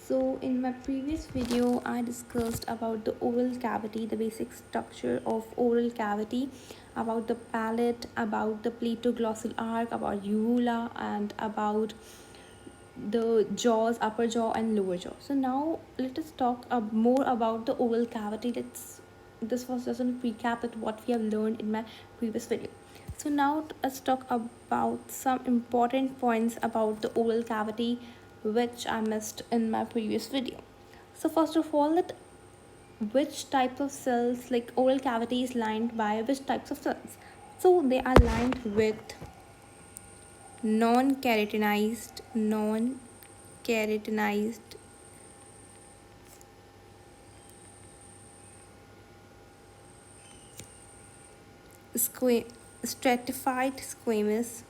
So in my previous video, I discussed about the oral cavity, the basic structure of oral cavity, about the palate, about the palatoglossal arc, about uvula, and about the jaws, upper jaw and lower jaw. So now let us talk more about the oral cavity. This was just a recap at what we have learned in my previous video. So now let's talk about some important points about the oral cavity which I missed in my previous video. So first of all, that which type of cells, like oral cavity is lined by which types of cells. So they are lined with non-keratinized stratified squamous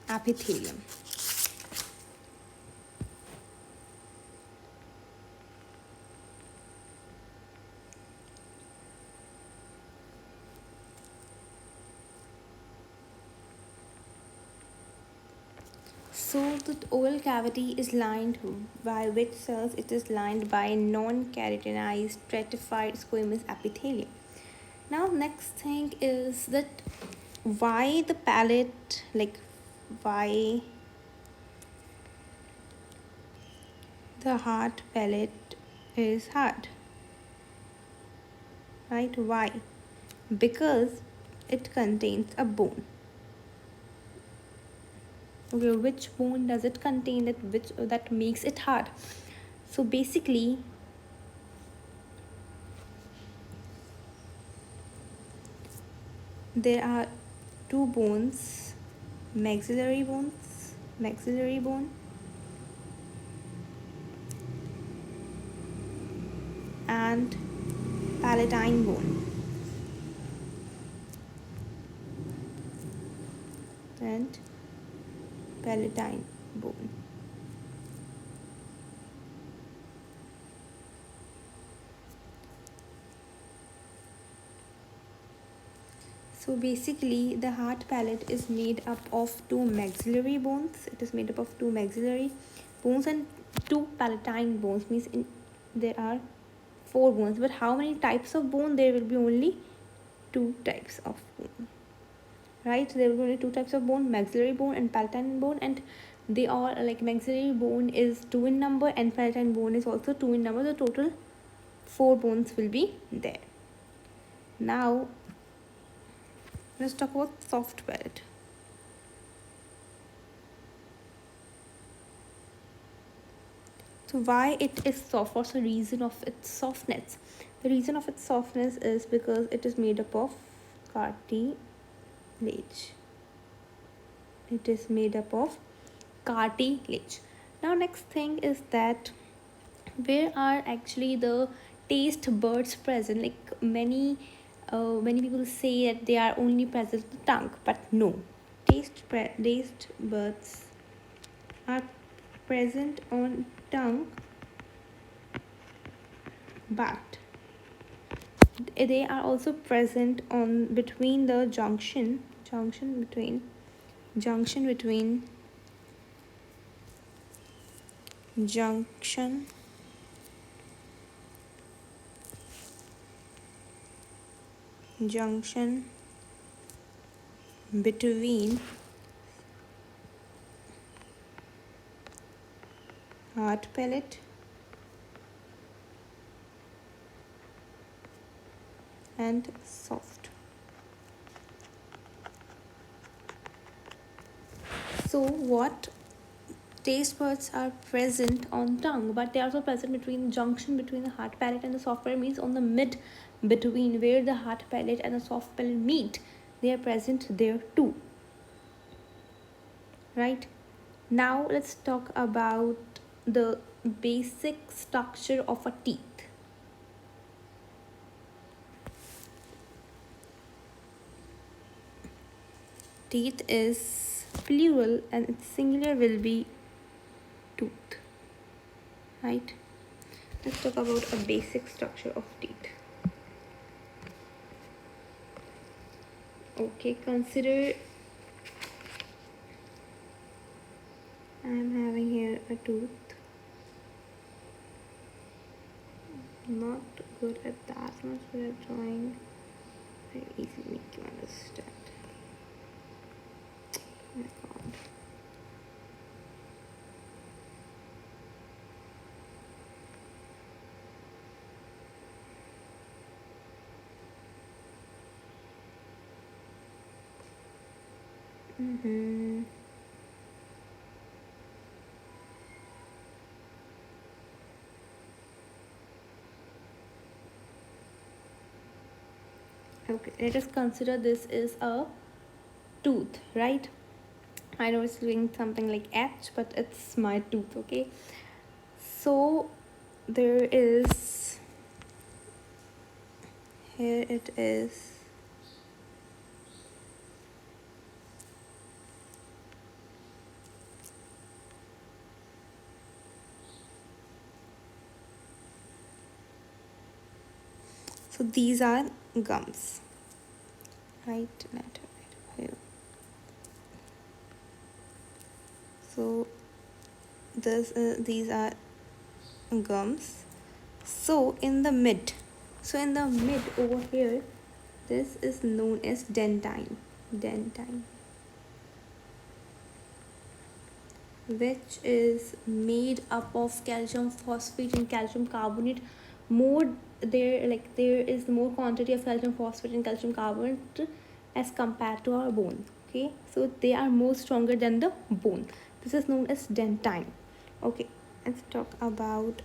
epithelium. So the oral cavity is lined by which cells? It is lined by non-keratinized stratified squamous epithelium. Now next thing is that why the palate, like why the hard palate is hard, right? Why? Because it contains a bone. Okay, which bone does it contain that makes it hard? So basically there are two bones, maxillary bone and palatine bone. And palatine bone. So basically the hard palate is made up of two maxillary bones. It is made up of two maxillary bones and two palatine bones. Means there are four bones. But how many types of bone? There will be only two types of bone. Right? There will be only two types of bone, maxillary bone and palatine bone, and they are like maxillary bone is 2 in number and palatine bone is also 2 in number. The total 4 bones will be there. Now let's talk about soft palate. So why it is soft? What's the reason of its softness? The reason of its softness is because it is made up of cartilage. It is made up of cartilage. Now next thing is that where are actually the taste buds present? Like many people say that they are only present in the tongue, but no, taste buds are present on tongue, but they are also present on between the junction between hard palate and soft. So what taste buds are present on tongue, but they are also present between junction between the hard palate and the soft palate, means on the mid between where the hard palate and the soft palate meet, they are present there too. Right? Now let's talk about the basic structure of a teeth. Teeth is plural and its singular will be tooth, right? Let's talk about a basic structure of teeth. Okay, consider I'm having here a tooth. Not good at that much, but at drawing very easy make you understand. Oh my god. Okay, let us consider this is a tooth, right? I know it's doing something like H, but it's my tooth, okay? So there is, here it is. So these are gums, right? Here. So these are gums. So in the mid over here, this is known as dentine, which is made up of calcium phosphate and calcium carbonate. There is more quantity of calcium phosphate and calcium carbonate as compared to our bone. Okay, so they are more stronger than the bone. This is known as dentine. Okay, let's talk about,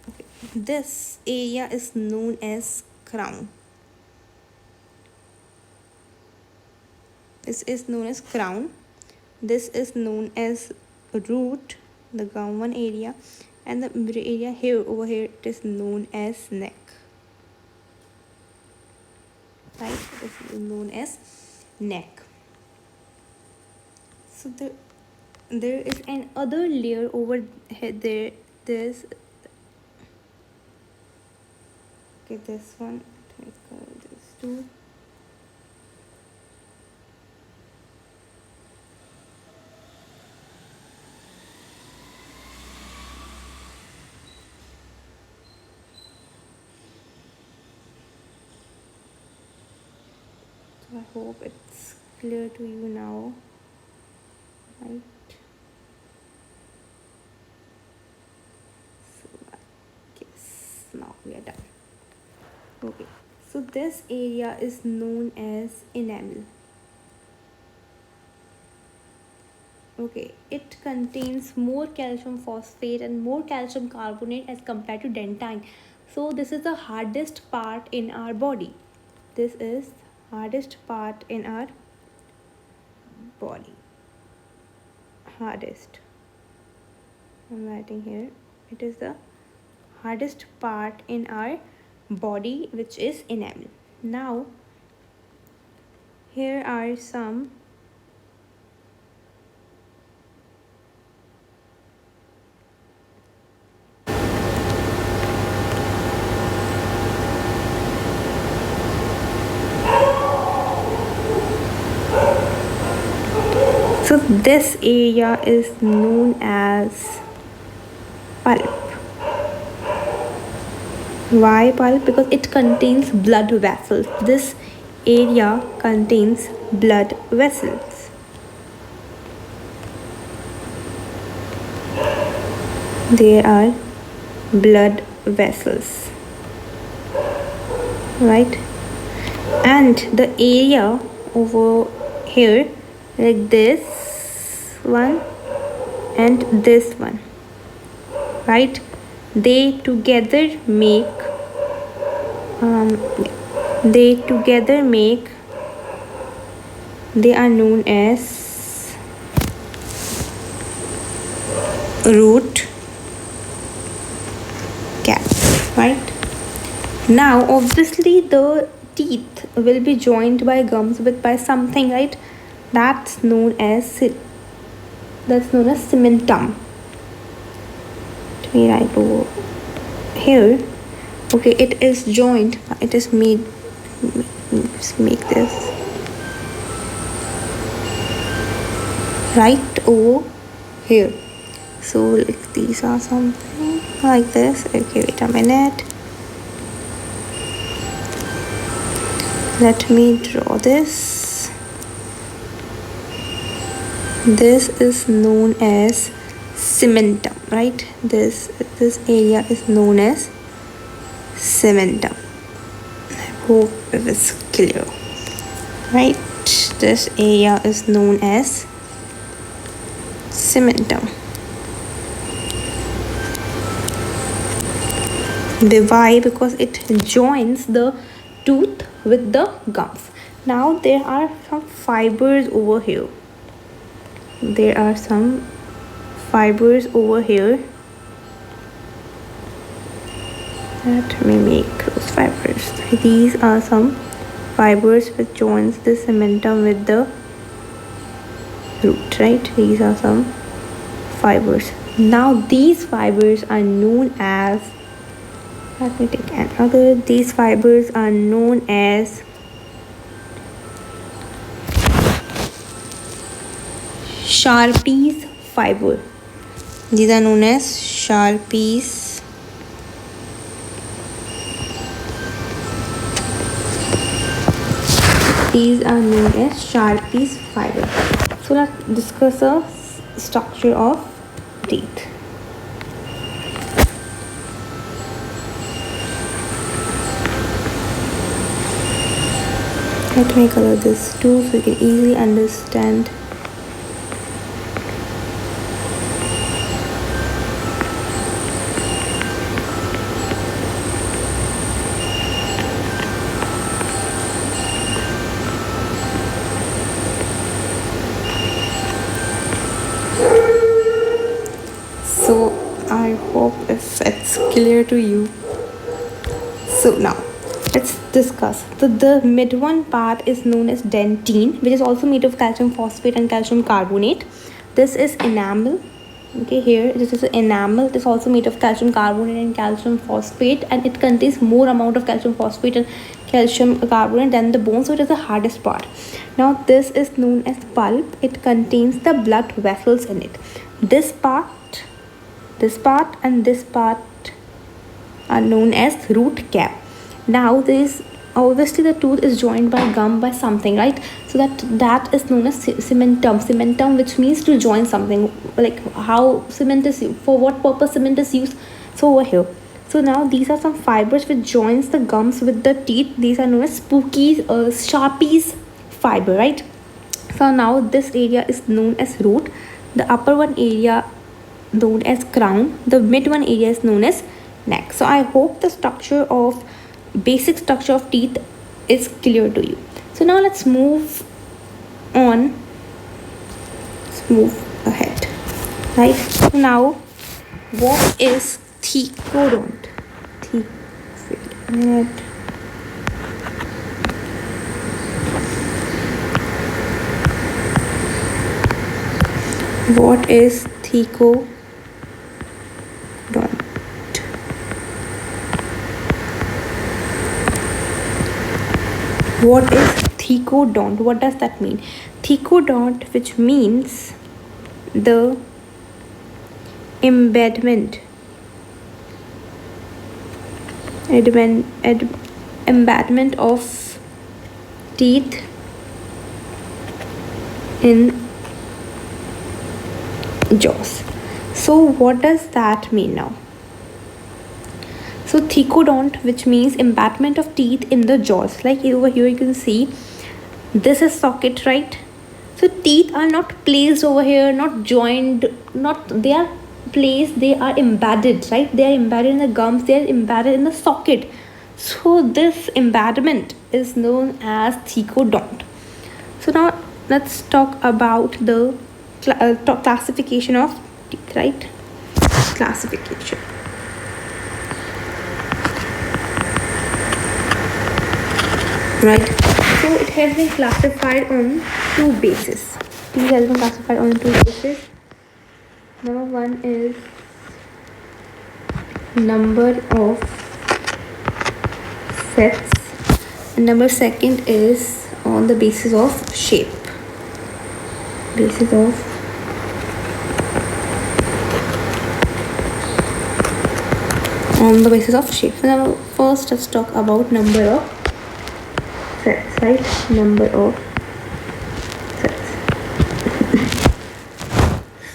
okay, this area is known as crown. This is known as crown. This is known as root, the gum one area, and the middle area here over here it is known as neck. Right, it is known as neck. So there is an other layer over here. This okay, this one. Let me color this too. So I hope it's clear to you now, right? So yes, now we are done. Okay, so this area is known as enamel. Okay, it contains more calcium phosphate and more calcium carbonate as compared to dentine. So this is the hardest part in our body. This is hardest part in our body. Hardest. I'm writing here. It is the hardest part in our body, which is enamel. Now here are some so this area is known as pulp. Why pulp? Because it contains blood vessels. This area contains blood vessels. There are blood vessels, right? And the area over here, like this one and this one, right? They together make they are known as root cap, right? Now obviously the teeth will be joined by gums by something, right? That's known as cementum. Let me write over here, okay, it is joined, it is made, let's make this right over here. So like these are something like this. Okay, wait a minute, let me draw this. This is known as cementum, right? This area is known as cementum. I hope it is clear, right? This area is known as cementum. Why? Because it joins the tooth with the gums. Now there are some fibers over here. There are some fibers over here. Let me make those fibers. These are some fibers which joins the cementum with the root, right? These are some fibers. Now these fibers are known as, let me take another, these fibers are known as Sharpie's fiber. These are known as Sharpie's fiber. So let's discuss the structure of teeth. Let me color this too so you can easily understand. So I hope if it's clear to you. So now let's discuss. The mid one part is known as dentine, which is also made of calcium phosphate and calcium carbonate. This is enamel. Okay, here this is enamel. It is also made of calcium carbonate and calcium phosphate, and it contains more amount of calcium phosphate and calcium carbonate than the bone, so it is the hardest part. Now this is known as pulp. It contains the blood vessels in it. This part and this part are known as root cap. Now this, obviously the tooth is joined by gum by something, right? So that is known as cementum, which means to join something, like how cement is, for what purpose cement is used. So over here, so now these are some fibers which joins the gums with the teeth. These are known as Sharpie's fiber, right? So now this area is known as root, the upper one area known as crown, the mid one area is known as neck. So I hope the basic structure of teeth is clear to you. So now let's move on, let's move ahead, right? So now what is thecodont? What is thecodont? What is thecodont? What does that mean? Thecodont, which means the embedment of teeth in jaws. So what does that mean now? So thecodont, which means embedment of teeth in the jaws. Like over here you can see this is socket, right? So teeth are not placed over here, not joined, they are placed, they are embedded, right? They are embedded in the gums, they are embedded in the socket. So this embedment is known as thecodont. So now let's talk about the classification of teeth, right? Classification. Right, so it has been classified on two bases. Teeth has been classified on two bases. Number one is number of sets. Number second is on the basis of shape. On the basis of shape. So now first let's talk about number of sets, right? Number of sets.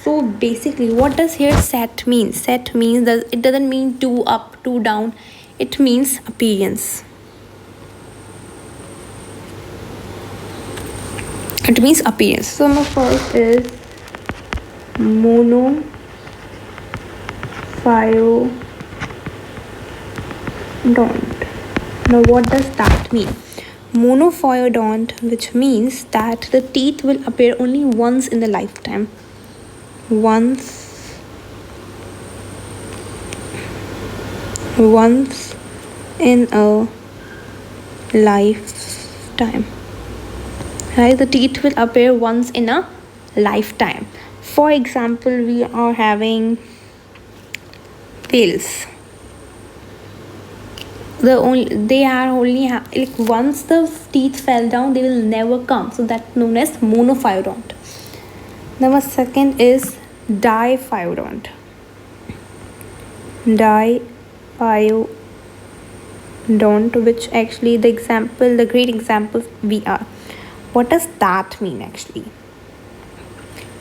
So basically, what does here set mean? Set means that it doesn't mean 2 up, 2 down. It means appearance. It means appearance. So my first is monophyodont. Now what does that mean? Monophyodont, which means that the teeth will appear only once in the lifetime. Once in a lifetime. Right? The teeth will appear once in a lifetime. For example, we are having whales. They are only like once the teeth fell down, they will never come. So that's known as monophyodont. Number second is diphyodont. Diphyodont, which actually the great example we are. What does that mean actually?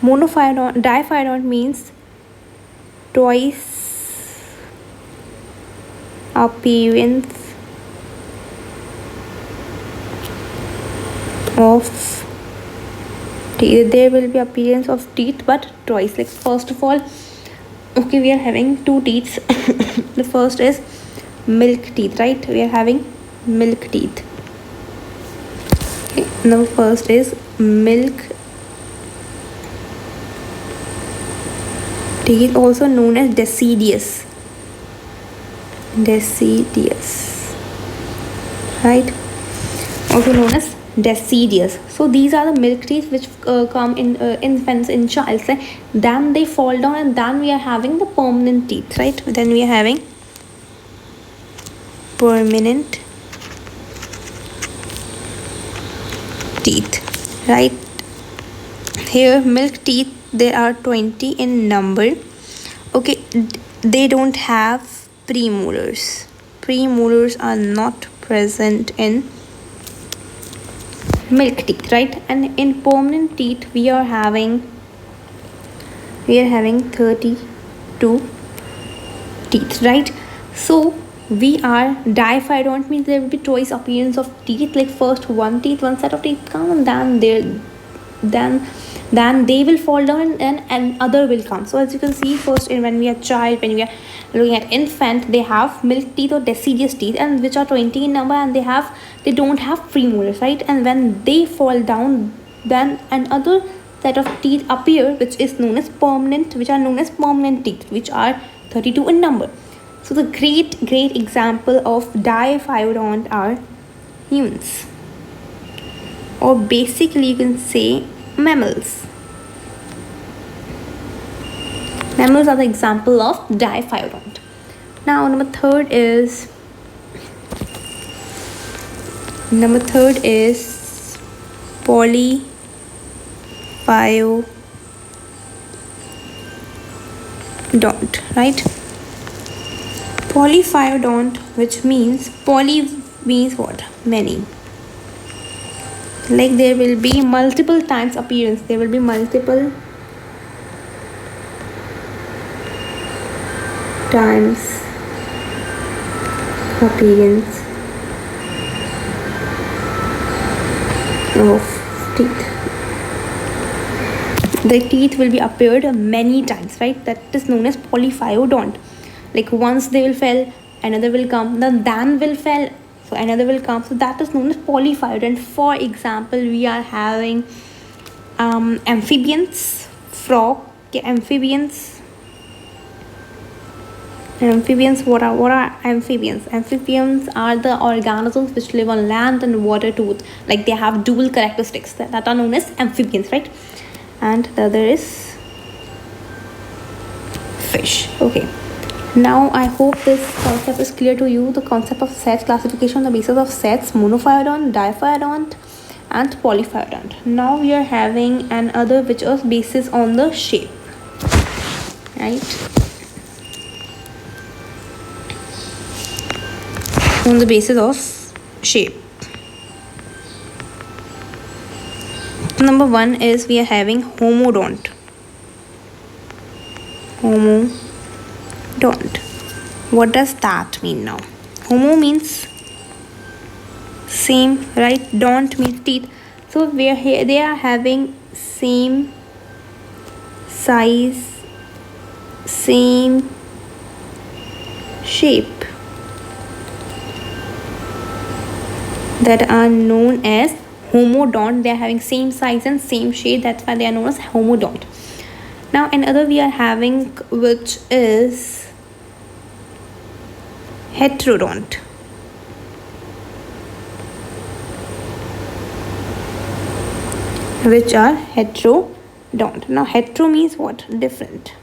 Diphyodont means twice appearance of teeth. There will be appearance of teeth, but twice. Like first of all, okay, we are having 2 teeth. The first is milk teeth, right? We are having milk teeth. Okay, now first is milk teeth, also known as deciduous, right? Also known as deciduous. So these are the milk teeth which come in infants, in child's, right? Then they fall down, and then we are having the permanent teeth, right? Then we are having permanent teeth, right? Here milk teeth, there are 20 in number. Okay, they don't have premolars. Premolars are not present in milk teeth, right? And in permanent teeth, we are having 32 teeth, right? So we are diphyodont means there will be twice appearance of teeth. Like first one set of teeth come, and then they will fall down, and other will come. So as you can see, first when we are child, when we are looking at infant, they have milk teeth or deciduous teeth, and which are 20 in number, and they don't have premolars, right? And when they fall down, then another set of teeth appear, which are known as permanent teeth, which are 32 in number. So the great example of diphyodont are humans, or basically you can say mammals. Mammals are the example of diphyodont. Now number third is polyphyodont, right? Polyphyodont, which means poly means what? Many. Like there will be multiple times appearance. There will be multiple times appearance of teeth. The teeth will be appeared many times, right? That is known as polyphyodont. Like once they will fall, another will come, then will fall, so another will come. So that is known as polyphyodont. For example, we are having amphibians, frog, amphibians. What are amphibians? Amphibians are the organisms which live on land and water too. Like they have dual characteristics that are known as amphibians, right? And the other is fish. Okay. Now I hope this concept is clear to you. The concept of sets, classification on the basis of sets, monophyodont, diphyodont and polyphyodont. Now we are having another which is basis on the shape, right? On the basis of shape. Number one is we are having homodont. Homodont. What does that mean now? Homo means same, right? Don't means teeth. So we are here, they are having same size, same shape, that are known as homodont. They are having same size and same shape, that's why they are known as homodont. Now another we are having which is heterodont. Which are heterodont. Now hetero means what? Different.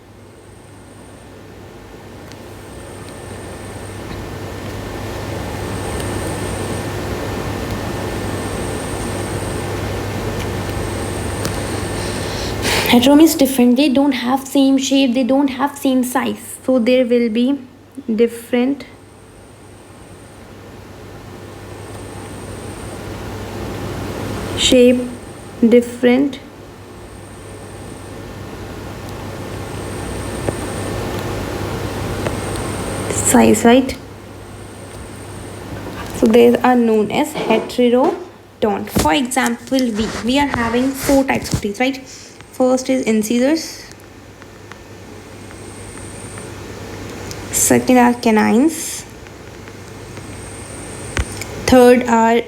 Hetero means different. They don't have same shape, they don't have same size, so there will be different shape, different size, right? So they are known as heterodont. For example, we are having four types of teeth, right? First is incisors, second are canines, third are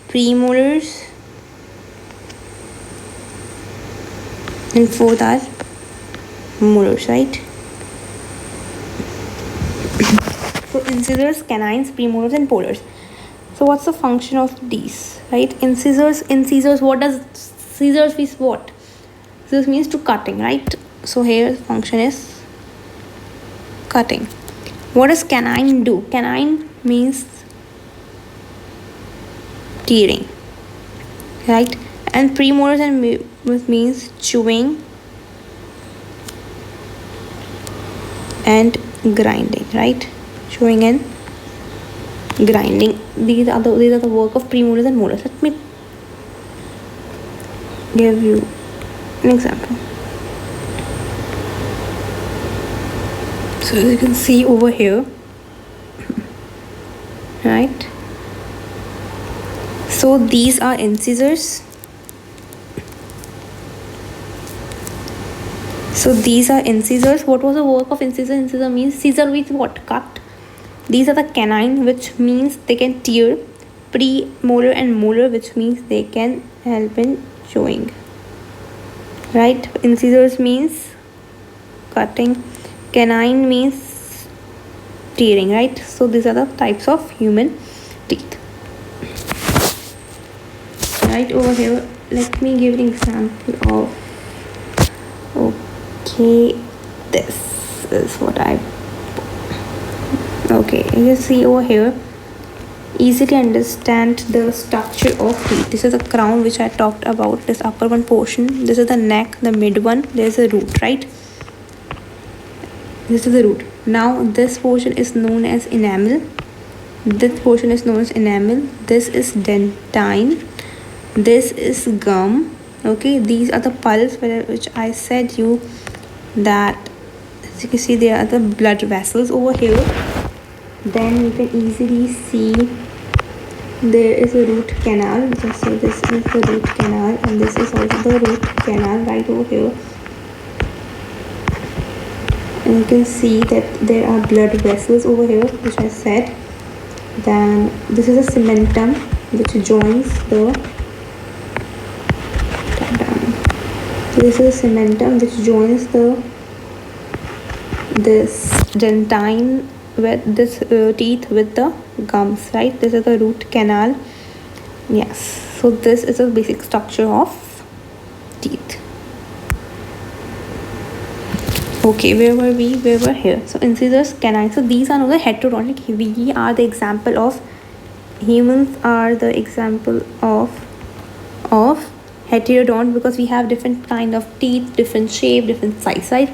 premolars, and fourth are molars, right? So incisors, canines, premolars and molars. So what's the function of these, right? Incisors, what does scissors means? What? Scissors means to cutting, right? So here function is cutting. What does canine do? Canine means tearing, right? And premolars and means chewing and grinding, right? Chewing and grinding. These are the work of premolars and molars. Let me give you an example. So as you can see over here, right? So these are incisors. So these are incisors. What was the work of incisor? Incisor means scissor with what? Cut. These are the canine, which means they can tear. Premolar and molar, which means they can help in chewing, right? Incisors means cutting, canine means tearing, right? So these are the types of human teeth, right? Over here, let me give an example of, okay, this is what I, okay, you see over here, easily understand the structure of teeth. This is the crown which I talked about, this upper one portion. This is the neck, the mid one, there's a root, right? This is the root. Now this portion is known as enamel. This portion is known as enamel. This is dentine. This is gum. Okay, these are the pulps which I said you that, as you can see, there are the blood vessels over here. Then you can easily see there is a root canal. Just say this is the root canal and this is also the root canal right over here. And you can see that there are blood vessels over here, which I said. Then this is a cementum which joins the, this is a cementum which joins this dentine with this teeth with the gums, right? This is the root canal. Yes, so this is a basic structure of teeth. Okay, where were we? We were here. So incisors, canines. So these are not the heterodontic. We are the example of humans are the example of heterodont because we have different kind of teeth, different shape, different size, right?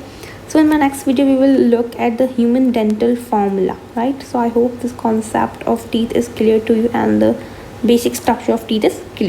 So in my next video we will look at the human dental formula, right? So I hope this concept of teeth is clear to you and the basic structure of teeth is clear.